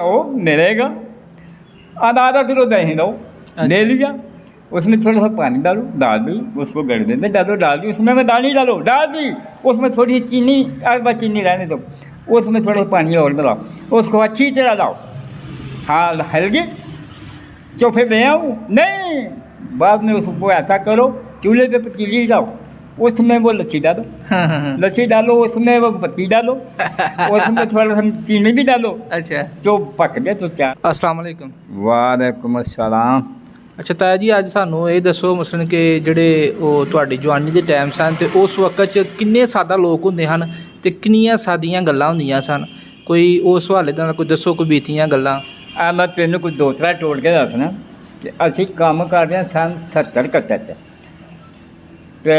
वो मिलेगा। आधा किलो दही दो, ले लिया। उसमें थोड़ा सा पानी डालो, डाल दी, उसको गड़ने में डालो, डाल दी, उसमें मैं दाल नहीं डालो, डाल दी। उसमें थोड़ी चीनी, बस चीनी रहने दो, उसमें थोड़ा सा पानी और मिलाओ, उसको अच्छी तरह लाओ। हाँ हल्की तो फिर ले आऊँ नहीं, बाद में उसको ऐसा करो, चूल्हे पे पतीली डालो, उसमें वो लस्सी डालो, लस्सी डालो, उसमें वो पत्ती डालो, उसमें थोड़ा सा चीनी भी डालो। अच्छा तो पक गया तो क्या। अस्सलाम वालेकुम। वालेकुम अस्सलाम। ਅੱਛਾ ਤਾਇਆ ਜੀ ਅੱਜ ਸਾਨੂੰ ਇਹ ਦੱਸੋ ਮਸਲਨ ਕਿ ਜਿਹੜੇ ਉਹ ਤੁਹਾਡੀ ਜਵਾਨੀ ਦੇ ਟਾਈਮ ਸਨ ਤੇ ਉਸ ਵਕਤ 'ਚ ਕਿੰਨੇ ਸਾਦਾ ਲੋਕ ਹੁੰਦੇ ਹਨ ਤੇ ਕਿੰਨੀਆਂ ਸਾਦੀਆਂ ਗੱਲਾਂ ਹੁੰਦੀਆਂ ਸਨ, ਕੋਈ ਉਸ ਹਵਾਲੇ ਦੇ ਨਾਲ ਕੋਈ ਦੱਸੋ, ਕੋਈ ਬੀਤੀਆਂ ਗੱਲਾਂ। ਆ ਮੈਂ ਤੈਨੂੰ ਕੋਈ ਦੋ ਤਰ੍ਹਾਂ ਟੋਲ ਕੇ ਦੱਸਣਾ ਕਿ ਅਸੀਂ ਕੰਮ ਕਰਦੇ ਹਾਂ ਸਨ 70 ਕੱਟਾ 'ਚ ਅਤੇ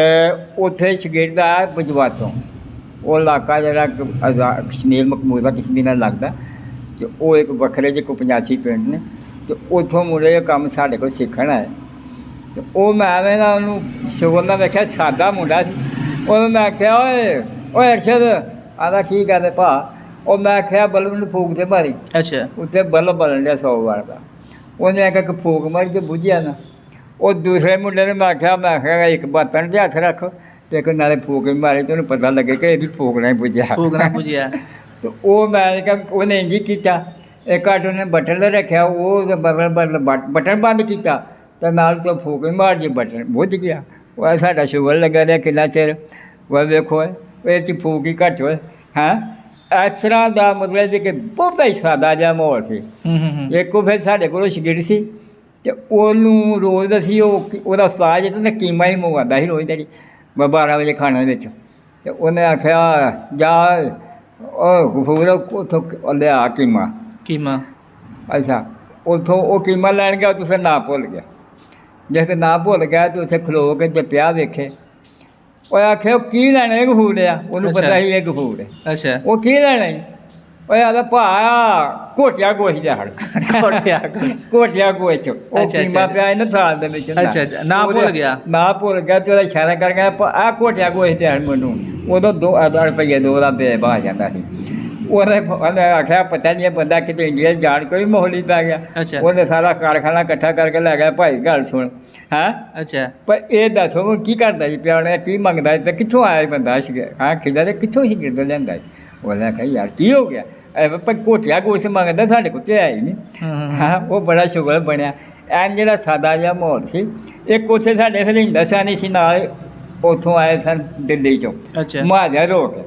ਉੱਥੇ ਸ਼ਗਿਰਦ ਆ ਬਜਵਾਤੋਂ, ਉਹ ਇਲਾਕਾ ਜਿਹੜਾ ਕਸ਼ਮੀਰ ਮਕਬੂਜ਼ਾ ਕਸ਼ਮੀਰ ਨਾਲ ਲੱਗਦਾ ਅਤੇ ਉਹ ਇੱਕ ਵੱਖਰੇ ਜਿਹੇ ਕੋਈ 85 ਪਿੰਡ ਨੇ ਅਤੇ ਉੱਥੋਂ ਮੁੰਡੇ ਕੰਮ ਸਾਡੇ ਕੋਲ ਸਿੱਖਣ ਆਏ। ਅਤੇ ਉਹ ਮੈਂ ਐਵੇਂ ਨਾ ਉਹਨੂੰ ਸ਼ੁਗਰ ਨਾਲ ਵੇਖਿਆ, ਸਾਦਾ ਮੁੰਡਾ ਸੀ। ਉਹਨੂੰ ਮੈਂ ਆਖਿਆ ਓਏ ਅਰਸ਼ਦ, ਆਦਾ ਕੀ ਕਰਦੇ ਭਾ? ਉਹ ਮੈਂ ਆਖਿਆ ਬਲਬ ਨੂੰ ਫੂਕ ਦੇ ਮਾਰੀ। ਅੱਛਾ ਉੱਥੇ ਬਲਬ ਬਲਣ ਡਿਆ 100 ਵਾਰ ਦਾ। ਉਹਨੇ ਆਖਿਆ ਕਿ ਫੂਕ ਮਾਰੀ ਤੇ ਬੁੱਝਿਆ ਨਾ। ਉਹ ਦੂਸਰੇ ਮੁੰਡੇ ਨੇ ਮੈਂ ਆਖਿਆ ਇੱਕ ਬਰਤਨ 'ਚ ਹੱਥ ਰੱਖ ਅਤੇ ਇੱਕ ਨਾਲੇ ਫੂਕ ਵੀ ਮਾਰੀ ਅਤੇ ਉਹਨੂੰ ਪਤਾ ਲੱਗੇ ਕਿ ਇਹਦੀ ਫੂਕ ਨਹੀਂ ਬੁੱਝਿਆ। ਅਤੇ ਉਹ ਮੈਂ ਕਿਹਾ ਉਹਨੇ ਇੰਝ ਹੀ ਕੀਤਾ। ਇੱਕ ਅੱਡ ਉਹਨੇ ਬਟਨ ਰੱਖਿਆ, ਉਹ ਬਟਨ ਬੰਦ ਕੀਤਾ ਅਤੇ ਨਾਲ ਤੋਂ ਫੂਕ ਵੀ ਮਾਰ ਜੀ, ਬਟਨ ਬੁੱਝ ਗਿਆ। ਉਹ ਸਾਡਾ ਸ਼ੂਗਰ ਲੱਗਾ ਰਿਹਾ ਕਿੰਨਾ ਚਿਰ। ਉਹ ਵੇਖੋ ਇਹ 'ਚ ਫੂਕ ਹੀ ਘੱਟ ਹੋਏ। ਹੈਂ ਇਸ ਤਰ੍ਹਾਂ ਦਾ ਮਤਲਬ ਕਿ ਬਹੁਤਾ ਹੀ ਸਾਦਾ ਜਿਹਾ ਮਾਹੌਲ ਸੀ। ਇੱਕ ਉਹ ਫਿਰ ਸਾਡੇ ਕੋਲੋਂ ਸ਼ਗਿਰਦ ਸੀ ਅਤੇ ਉਹਨੂੰ ਰੋਜ਼ ਅਸੀਂ ਉਹਦਾ ਉਸਤਾਦ ਜਿਹੜਾ ਕੀਮਾ ਹੀ ਮੰਗਵਾਉਂਦਾ ਸੀ ਰੋਜ਼ ਦਾ 12 ਵਜੇ ਖਾਣੇ ਵਿੱਚ। ਅਤੇ ਉਹਨੇ ਆਖਿਆ ਜਾ ਉਹ ਗਫੂਰ ਉੱਥੋਂ ਲਿਆ ਕੀਮਾ। ਅੱਛਾ ਉੱਥੋਂ ਉਹ ਕੀਮਾ ਲੈਣ ਗਿਆ, ਤੁਸੀਂ ਨਾ ਭੁੱਲ ਗਿਆ। ਜੇ ਕਿ ਨਾ ਭੁੱਲ ਗਿਆ ਤਾਂ ਉੱਥੇ ਖਲੋ ਕੇ ਜੇ ਪਿਆ ਵੇਖੇ, ਉਹ ਆਖਿਆ ਉਹ ਕੀ ਲੈਣਾ? ਇਹ ਗਫੂਰ ਆ। ਉਹਨੂੰ ਪਤਾ ਸੀ ਇਹ ਗਫੂਰ ਹੈ। ਅੱਛਾ ਉਹ ਕੀ ਲੈਣਾ ਸੀ? ਉਹ ਆਦਾ ਭਾ ਘੋਟਿਆ ਗੋਸ਼ ਲਿਆ ਹੜ, ਘੋਟਿਆ ਗੋਸ਼। ਉਹ ਕੀਮਾ ਪਿਆ ਇਹਨਾਂ ਥਾਲ ਦੇ ਵਿੱਚ। ਅੱਛਾ ਨਾ ਭੁੱਲ ਗਿਆ ਤੇ ਉਹਦਾ ਇਸ਼ਾਰਾ ਕਰ ਗਿਆ ਆਹ ਘੋਟਿਆ ਗੋਸ਼ ਦੇ ਹੜ ਮੈਨੂੰ। ਉਦੋਂ 2 ਰੁਪਈਏ 2 ਦਾ ਬੇਬ ਆ ਜਾਂਦਾ ਸੀ। ਉਹਨੇ ਆਖਿਆ ਪਤਾ ਨਹੀਂ ਇਹ ਬੰਦਾ ਕਿਤੇ ਇੰਡੀਆ ਜਾਣ ਕੋਈ ਮਾਹੌਲ ਹੀ ਪੈ ਗਿਆ। ਉਹਨੇ ਸਾਰਾ ਕਾਰਖਾਨਾ ਇਕੱਠਾ ਕਰਕੇ ਲੈ ਗਿਆ। ਭਾਈ ਗੱਲ ਸੁਣ ਹੈਂ। ਅੱਛਾ ਪਰ ਇਹ ਦੱਸੋ ਕੀ ਕਰਦਾ ਸੀ ਪਿਆ, ਉਹਨੇ ਕੀ ਮੰਗਦਾ ਸੀ ਅਤੇ ਕਿੱਥੋਂ ਆਇਆ ਬੰਦਾ ਸੀਗਾ? ਹਾਂ ਖਿੱਦਾ ਤੇ ਕਿੱਥੋਂ ਸੀ ਗਿਰਦ ਲਿਆਂਦਾ ਸੀ? ਉਹਨੇ ਆਖਿਆ ਯਾਰ ਕੀ ਹੋ ਗਿਆ? ਪਰ ਘੋਟਿਆ ਗੋਸ਼ ਮੰਗਦਾ, ਸਾਡੇ ਕੋਲ ਤਾਂ ਆਇਆ ਹੀ ਨਹੀਂ। ਹਾਂ ਉਹ ਬੜਾ ਸ਼ੁਗਰ ਬਣਿਆ। ਐਨ ਜਿਹੜਾ ਸਾਦਾ ਜਿਹਾ ਮਾਹੌਲ ਸੀ। ਇੱਕ ਉੱਥੇ ਸਾਡੇ ਹਰਿੰਦਰ ਸਾਨੀ ਸੀ ਨਾਲ, ਉੱਥੋਂ ਆਏ ਸਨ ਦਿੱਲੀ 'ਚੋਂ ਮਹਾਜਾ ਰੋ ਕੇ।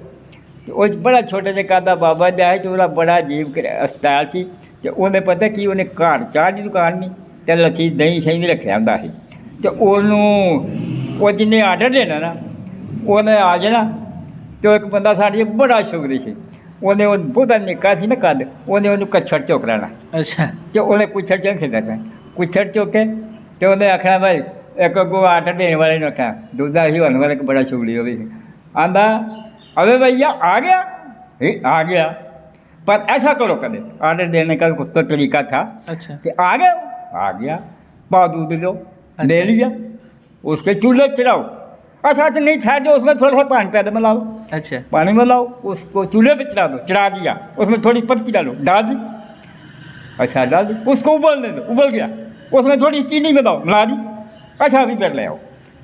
ਅਤੇ ਉਹ 'ਚ ਬੜਾ ਛੋਟਾ ਜਿਹਾ ਕਾਦਾ ਬਾਬਾ ਦਾ ਹੈ ਅਤੇ ਉਹਦਾ ਬੜਾ ਅਜੀਬ ਸਟਾਈਲ ਸੀ। ਅਤੇ ਉਹਨੇ ਪਤਾ ਕੀ, ਉਹਨੇ ਘਰ ਚਾਹ ਦੀ ਦੁਕਾਨ ਨਹੀਂ ਅਤੇ ਲੱਸੀ ਦਹੀਂ ਸ਼ਹੀਂ ਵੀ ਰੱਖਿਆ ਹੁੰਦਾ ਸੀ। ਅਤੇ ਉਹਨੂੰ ਉਹ ਜਿਹਨੇ ਆਰਡਰ ਦੇਣਾ ਨਾ ਉਹਨੇ ਆ ਜਾਣਾ। ਅਤੇ ਉਹ ਇੱਕ ਬੰਦਾ ਸਾਡੇ ਬੜਾ ਸ਼ੁਗਰੀ ਸੀ, ਉਹਨੇ ਉਹ ਬਹੁਤਾ ਨਿੱਕਾ ਸੀ ਨਾ ਕੱਦ, ਉਹਨੇ ਉਹਨੂੰ ਕੱਛੜ ਚੁੱਕ ਲੈਣਾ। ਅੱਛਾ ਅਤੇ ਉਹਨੇ ਕੁੱਛੜ ਚੁੱਕ ਖੇਡਣਾ, ਕੁੱਛੜ ਚੁੱਕ ਕੇ ਅਤੇ ਉਹਨੇ ਆਖਣਾ ਭਾਈ ਇੱਕ ਅੱਗੋਂ ਆਰਡਰ ਦੇਣ ਵਾਲੇ ਨੂੰ ਆਖਣਾ, ਦੂਜਾ ਹੀ ਹੋਣ ਵਾਲਾ ਇੱਕ ਬੜਾ ਸ਼ੁਗਰੀ ਉਹ ਵੀ ਆਂਦਾ अबे भैया आ गया? आ गया, पर ऐसा करो कदे ऑर्डर देने का कुछ तो तरीका था। अच्छा कि आ गए? आ गया। पाव दूध लो, ले लिया, उसके चूल्हे चढ़ाओ। अच्छा तो नहीं ठहर दो, उसमें थोड़ा सा पानी पैदा मिलाओ। अच्छा पानी मिलाओ, उसको चूल्हे पे चढ़ा दो, चढ़ा दिया, उसमें थोड़ी पत्ती डालो, डाल दी। अच्छा डाल दी, उसको उबलने दो, उबल गया, उसमें थोड़ी चीनी मिलाओ, मिला दी। अच्छा अभी कर ले आओ।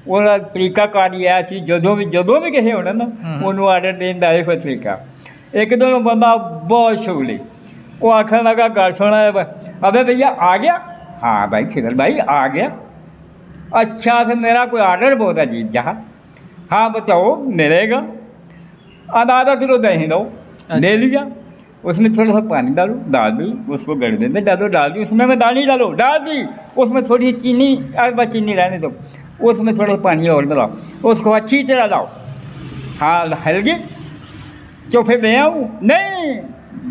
ਉਹਦਾ ਤਰੀਕਾ ਕਾਰ ਹੀ ਆਇਆ ਸੀ। ਜਦੋਂ ਵੀ ਕਿਸੇ ਹੋਣਾ ਨਾ ਉਹਨੂੰ ਆਰਡਰ ਦੇਣ ਦਾ ਇਹੋ ਤਰੀਕਾ। ਇੱਕ ਦਿਨ ਬੰਦਾ ਬਹੁਤ ਸ਼ੁਗਲੀ, ਉਹ ਆਖਣ ਲੱਗਾ ਗੱਲ ਸੁਣਾ अबे भैया आ गया? हाँ भाई खिदर भाई आ गया। अच्छा फिर मेरा कोई आर्डर बहुत अजीब जहाँ। हाँ बताओ मिलेगा। आधा किलो दही दो, ले लिया, उसमें थोड़ा सा पानी डालो, डाल दी, उसको गड़ने में डालो, डाल दी, उसमें मैं दाल नहीं डालो, डाल दी, उसमें थोड़ी चीनी, बस चीनी रहने दो, उसमें थोड़ा पानी और मिलाओ, उसको अच्छी तरह लाओ। हाँ हल्की तो फिर ले आऊँ नहीं,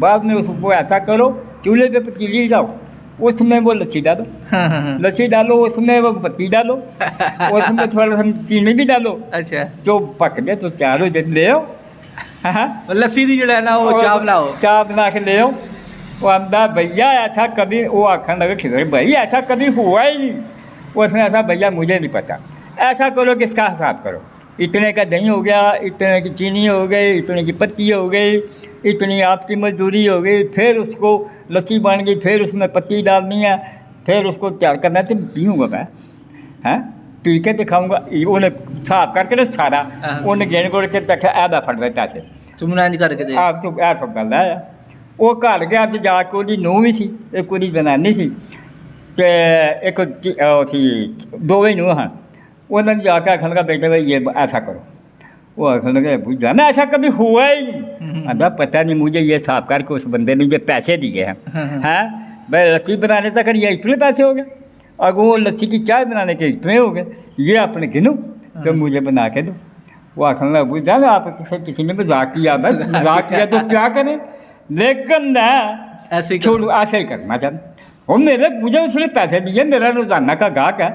बाद में उसको ऐसा करो, चूल्हे पे पतीली डालो, उसमें वो लस्सी डालो, लस्सी डालो, उसमें वो पत्ती डालो, उसमें थोड़ा सा चीनी भी डालो। अच्छा तो पक गए तो चारों जन ले आओ। हाँ लस्सी दी जो है ना वो चाह बना के ले आओ। वो आंदा भैया ऐसा कभी, वो आखन लगा खिदर भाई ऐसा कभी हुआ ही नहीं। उसने ऐसा भैया मुझे नहीं पता, ऐसा करो कि इसका हिसाब करो, इतने का दही हो गया, इतने की चीनी हो गई, इतने की पत्ती हो गई, इतनी आपकी मजदूरी हो गई, फिर उसको लस्सी बन गई, फिर उसमें पत्ती डालनी है, फिर उसको तैयार करना है। तो पीऊँगा मैं, हैं पी के दिखाऊँगा। उन्हें साफ करके ना सारा उन्हें गेन गोड़ के तक ऐदा फट गए पैसे तुमने इंज करके दे आप तो ऐ सब गल है। वो घर गया तो जाके ਉਹਦੀ ਨੂੰਹ ਵੀ ਸੀ, ਇੱਕ ਉਹਦੀ ਜਨਾਨੀ ਸੀ ਤੇ ਇੱਕ थी, दोवें ਨੂੰਹ हैं। उन्होंने जाकर आखने लगा बेटे भाई ये ऐसा करो। वो आखने लगे अबू जान ऐसा कभी हुआ ही नहीं। अदा पता नहीं मुझे ये साफ करके उस बंदे ने ये पैसे दिए हैं, हैं भाई लस्सी बनाने तक ये इतने पैसे हो गए, और वो लस्सी की चाय बनाने के इतने हो गए, ये आपने गिनो तो मुझे बना के दो। वो आखने लगा अबू जान आप किसी ने मजाक किया, बस मजाक किया तो क्या करें, लेकिन ना ऐसे छोड़ो ऐसे ही करना चाहते। और मुझे उसने पैसे दिए, मेरा रोज़ाना का गाहक है,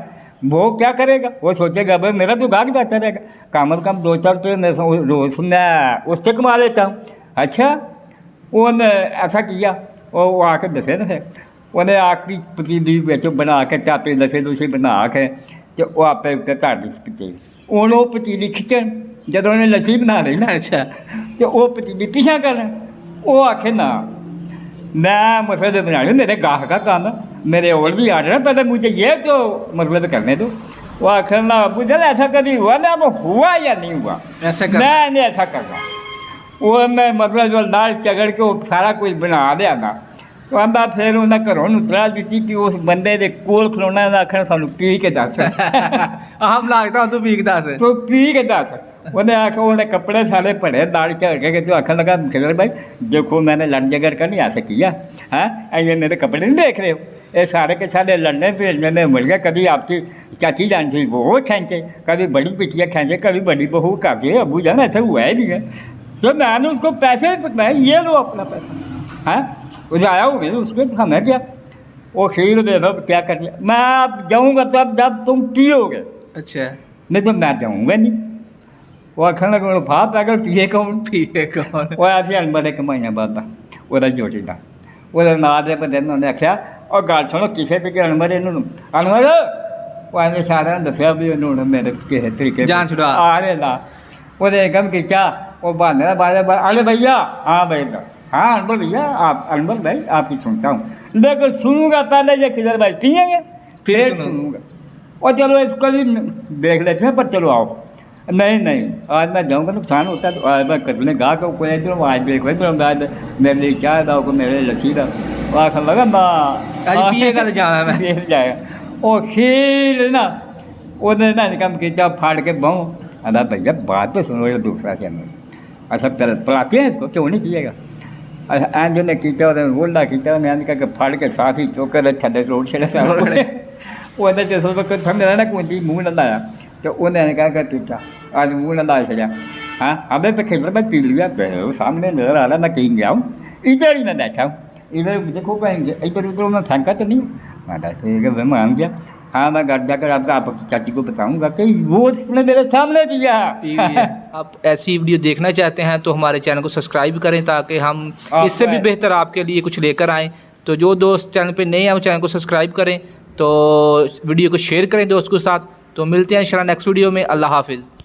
वो क्या करेगा, वो सोचेगा भाई मेरा तो गाहक जाता रहेगा, कम से कम 2-4 रुपये मैं रोज़ मैं उससे कमा लेता हूँ। अच्छा उन्हें ऐसा किया, वो आके दसे ना, उन्हें आखिरी पतीली बिच बना के टापे दसे दूसरे बना के तो वो आपे उत्ते धर दी पतीली। हूँ वो पतीली खिंचन जब उन्हें लस्सी बना ली ना, अच्छा तो वो पतीली पिछा कर, वो आखे ना मैं मसले बनाने, मेरे गाहक का काम है, मेरे और भी आ रहे हैं, पहले मुझे ये तो मतलब करने दो। वो आखिर ना मुझे ऐसा कभी हुआ ना, वो हुआ या नहीं हुआ, ऐसा मैं नहीं ऐसा करना। वो मैं मतलब जो दाल चगड़ के वो सारा कुछ बना दिया ना, तो आंदा फिर उन्हें घरों उतरा दी कि उस बंदे के कोल खलोना आखना सानू पी के दस आम लागता तू पी के दस, तो पी के दस। उन्हें आखा उन्हें कपड़े सारे पड़े दाल चढ़ के, तो आखने लगा खिलर भाई देखो मैंने लड़ झगड़ कर नहीं ऐसा किया है, ये मेरे कपड़े नहीं देख रहे हो, ये सारे के सारे लड़ने भेजने में मिल गया। कभी आपकी चाची जान थी वो खींचे, कभी बड़ी बिटिया खींचे, कभी बड़ी बहू काके, अबू जान ऐसा हुआ ही नहीं है। तो मैंने उसको पैसे पकड़ाए, ये लो अपना पैसा, हैं वो आया हो गया उसमें हमें क्या, वो खीर दे दो क्या कर दिया। मैं अब जाऊँगा तब जब तुम पियोगे, अच्छा नहीं तो मैं जाऊँगा नहीं। वो आखन लगे फा पैगल पिए कौन, वो ऐसे अनबर एक महीने बाद वो जोटी का वो ना दे बंदे उन्हें आख्या और गल सुनो किसी भी अनबर इन अनबर वो आने सारे दसिया भी उन्होंने मेरे किसी तरीके जान छुड़ा आ रहे ला वो एकदम किया वो बहाने बारे अरे भैया हाँ भैया हाँ अनबर भैया आप अनबर भाई आपकी सुनता हूँ, लेकिन सुनूंगा पहले ये किधर भाई पिएंगे फिर सुनूंगा। और चलो इसको भी देख लेते हैं, पर चलो आओ। नहीं नहीं आज मैं जाऊँगा नुकसान होता है, तो आज मैं कटने गा के कोई इधर आज देख आज मेरे लिए चाय दाओ को मेरे लस्सी दा आखन लगा आज पिएगा तो जाना मैं फिर जाएगा। और खीर ना उन्हें ना कम किया फाड़ के बहु अदा भैया बात तो सुनो ये दूसरा से अच्छा पलाते हैं इसको क्यों नहीं पिएगा। अच्छा एंड ने किया बोला किया मैं कहा फाड़ के साथ ही चौकर थले रोड से वो जो ठंडे ना कोई मुँह न लाया तो उन्हें कहा ठीक है आज मुँह न ला सजा। हाँ अबे पे खेल मैं पी लिया, सामने नजर आ रहा मैं कहीं गया हूँ, इधर ही मैं बैठा हूँ, इधर देखो कहेंगे इधर उधर मैं फेंका तो नहीं मैं मान गया। हाँ मैं घर जाकर आपकी चाची को बताऊंगा कि वो उसने मेरे सामने दिया। आप ऐसी वीडियो देखना चाहते हैं तो हमारे चैनल को सब्सक्राइब करें ताकि हम इससे भी बेहतर आपके लिए कुछ लेकर आएँ। तो जो दोस्त चैनल पे नए हैं वो चैनल को सब्सक्राइब करें, तो वीडियो को शेयर करें दोस्त के साथ। तो मिलते हैं इंशाल्लाह नेक्स्ट वीडियो में। अल्लाह हाफिज़।